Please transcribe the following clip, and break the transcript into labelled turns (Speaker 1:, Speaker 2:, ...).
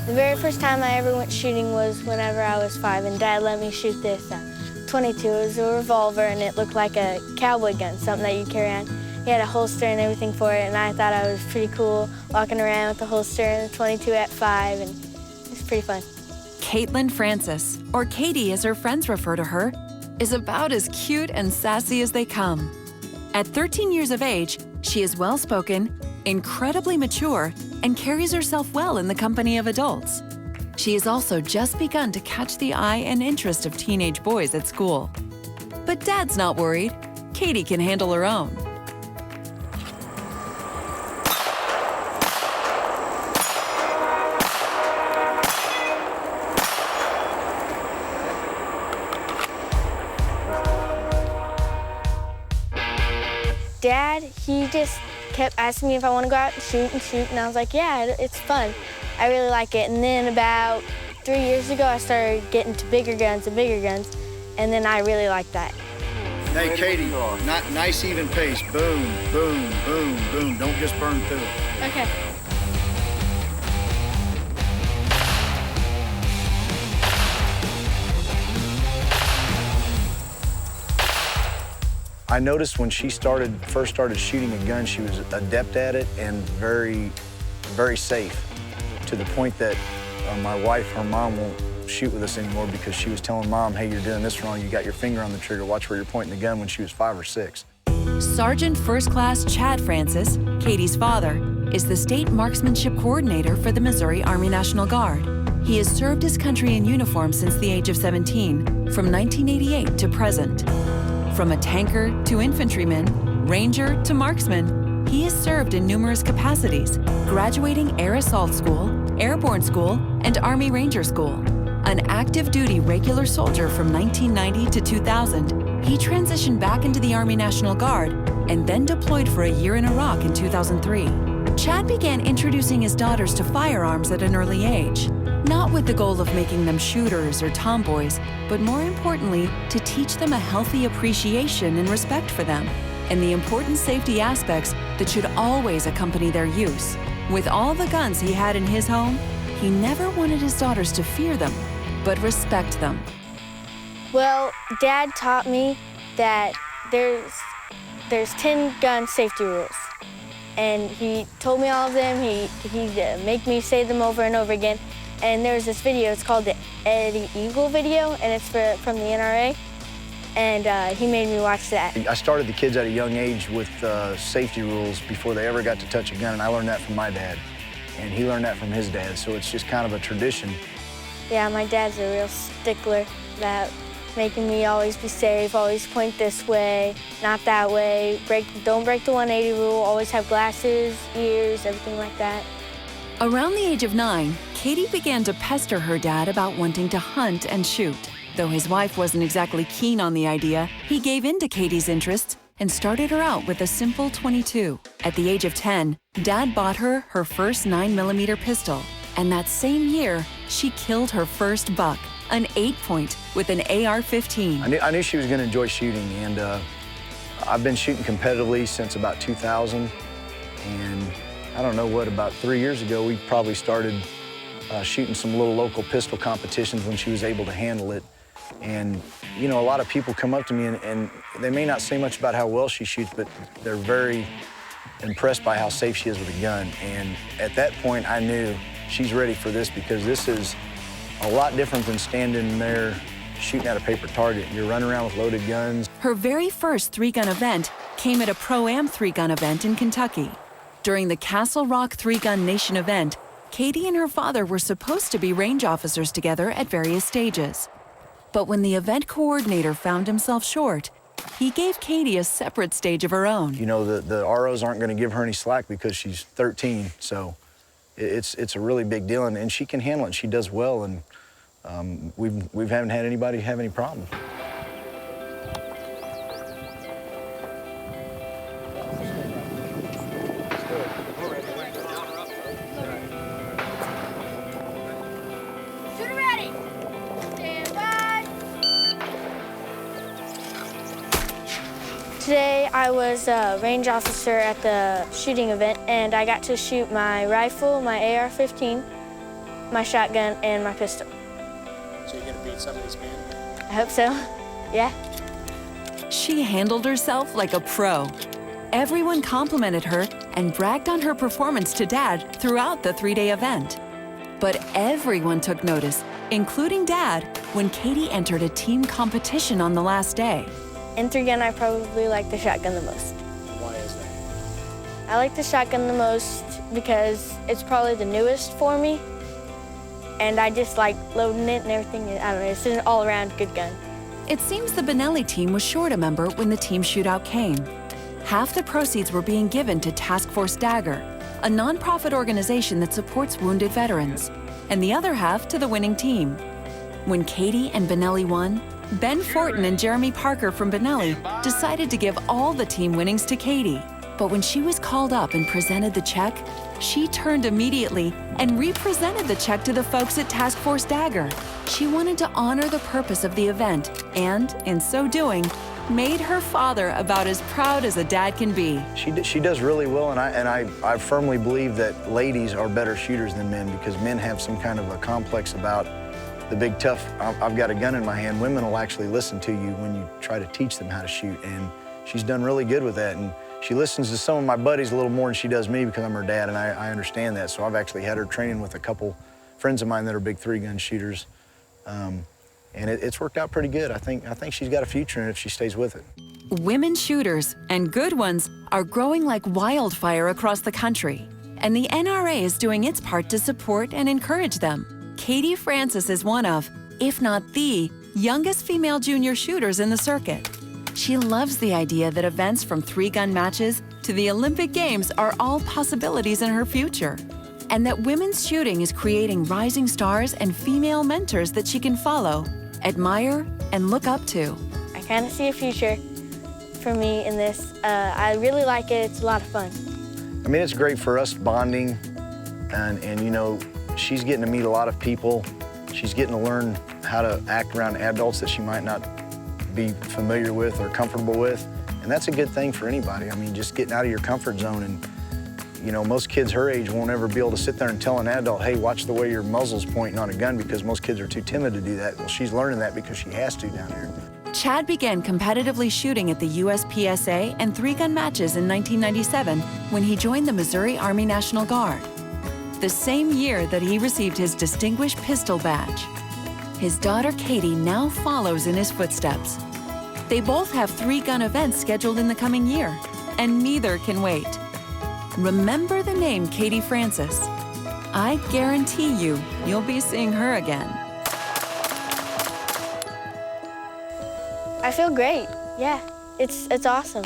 Speaker 1: The very first time I ever went shooting was whenever I was 5, and Dad let me shoot this 22. It was a revolver, and it looked like a cowboy gun, something that you carry on. He had a holster and everything for it, and I thought I was pretty cool walking around with the holster and the 22 at 5, and it was pretty fun.
Speaker 2: Caitlin Francis, or Katie as her friends refer to her, is about as cute and sassy as they come. At 13 years of age, she is well-spoken, incredibly mature, and carries herself well in the company of adults. She has also just begun to catch the eye and interest of teenage boys at school. But Dad's not worried. Katie can handle her own.
Speaker 1: Dad, he just kept asking me if I want to go out and shoot, and I was like, yeah, it's fun. I really like it. And then about 3 years ago, I started getting to bigger guns, and then I really liked that.
Speaker 3: Hey, Katie, nice even pace. Boom, boom, boom, boom. Don't just burn through it.
Speaker 1: Okay.
Speaker 3: I noticed when she first started shooting a gun, she was adept at it and very, very safe, to the point that my wife, her mom, won't shoot with us anymore because she was telling Mom, hey, you're doing this wrong. You got your finger on the trigger. Watch where you're pointing the gun, when she was 5 or 6.
Speaker 2: Sergeant First Class Chad Francis, Katie's father, is the state marksmanship coordinator for the Missouri Army National Guard. He has served his country in uniform since the age of 17, from 1988 to present. From a tanker to infantryman, ranger to marksman, he has served in numerous capacities, graduating Air Assault School, Airborne School, and Army Ranger School. An active duty regular soldier from 1990 to 2000, he transitioned back into the Army National Guard and then deployed for a year in Iraq in 2003. Chad began introducing his daughters to firearms at an early age, not with the goal of making them shooters or tomboys, but more importantly, to teach them a healthy appreciation and respect for them, and the important safety aspects that should always accompany their use. With all the guns he had in his home, he never wanted his daughters to fear them, but respect them.
Speaker 1: Well, Dad taught me that there's 10 gun safety rules. And he told me all of them. He'd make me say them over and over again. And there's this video, it's called the Eddie Eagle video, and it's from the NRA. And he made me watch that.
Speaker 3: I started the kids at a young age with safety rules before they ever got to touch a gun, and I learned that from my dad. And he learned that from his dad, so it's just kind of a tradition.
Speaker 1: Yeah, my dad's a real stickler about making me always be safe, always point this way, not that way, don't break the 180 rule, always have glasses, ears, everything like that.
Speaker 2: Around the age of 9, Katie began to pester her dad about wanting to hunt and shoot. Though his wife wasn't exactly keen on the idea, he gave in to Katie's interests and started her out with a simple .22. At the age of 10, Dad bought her first 9mm pistol, and that same year, she killed her first buck, an 8-point with an AR-15.
Speaker 3: I knew she was going to enjoy shooting, and I've been shooting competitively since about 2000, and I don't know what, about 3 years ago, we probably started shooting some little local pistol competitions when she was able to handle it. And, you know, a lot of people come up to me and they may not say much about how well she shoots, but they're very impressed by how safe she is with a gun. And at that point, I knew she's ready for this, because this is a lot different than standing there shooting at a paper target. You're running around with loaded guns.
Speaker 2: Her very first 3-gun event came at a Pro-Am 3-gun event in Kentucky. During the Castle Rock 3-Gun Nation event, Katie and her father were supposed to be range officers together at various stages. But when the event coordinator found himself short, he gave Katie a separate stage of her own.
Speaker 3: You know, the ROs aren't going to give her any slack because she's 13, so it's a really big deal, and she can handle it, and she does well, and we haven't had anybody have any problems.
Speaker 1: Today I was a range officer at the shooting event, and I got to shoot my rifle, my AR-15, my shotgun, and my pistol.
Speaker 4: So you're gonna beat some of these men?
Speaker 1: I hope so. Yeah.
Speaker 2: She handled herself like a pro. Everyone complimented her and bragged on her performance to Dad throughout the 3-day event. But everyone took notice, including Dad, when Katie entered a team competition on the last day.
Speaker 1: In 3-gun, I probably like the shotgun the most.
Speaker 4: Why is that?
Speaker 1: I like the shotgun the most because it's probably the newest for me, and I just like loading it and everything. I don't know, it's an all-around good gun.
Speaker 2: It seems the Benelli team was short a member when the team shootout came. Half the proceeds were being given to Task Force Dagger, a nonprofit organization that supports wounded veterans, and the other half to the winning team. When Katie and Benelli won, Ben Fortin and Jeremy Parker from Benelli decided to give all the team winnings to Katie. But when she was called up and presented the check, she turned immediately and represented the check to the folks at Task Force Dagger. She wanted to honor the purpose of the event and, in so doing, made her father about as proud as a dad can be.
Speaker 3: She does really well, and I firmly believe that ladies are better shooters than men because men have some kind of a complex about the big tough, I've got a gun in my hand. Women will actually listen to you when you try to teach them how to shoot, and she's done really good with that. And she listens to some of my buddies a little more than she does me because I'm her dad, and I understand that. So I've actually had her training with a couple friends of mine that are big 3-gun shooters. And it's worked out pretty good. I think she's got a future in it if she stays with it.
Speaker 2: Women shooters, and good ones, are growing like wildfire across the country. And the NRA is doing its part to support and encourage them. Katie Francis is one of, if not the, youngest female junior shooters in the circuit. She loves the idea that events from 3-gun matches to the Olympic Games are all possibilities in her future, and that women's shooting is creating rising stars and female mentors that she can follow, admire, and look up to.
Speaker 1: I kind of see a future for me in this. I really like it. It's a lot of fun.
Speaker 3: I mean, it's great for us bonding, and you know, she's getting to meet a lot of people. She's getting to learn how to act around adults that she might not be familiar with or comfortable with, and that's a good thing for anybody. I mean, just getting out of your comfort zone. And you know, most kids her age won't ever be able to sit there and tell an adult, hey, watch the way your muzzle's pointing on a gun, because most kids are too timid to do that. Well, she's learning that because she has to down here.
Speaker 2: Chad began competitively shooting at the USPSA and 3-gun matches in 1997 when he joined the Missouri Army National Guard, the same year that he received his Distinguished Pistol Badge. His daughter Katie now follows in his footsteps. They both have 3-gun events scheduled in the coming year, and neither can wait. Remember the name Katie Francis. I guarantee you'll be seeing her again.
Speaker 1: I feel great. Yeah, it's awesome.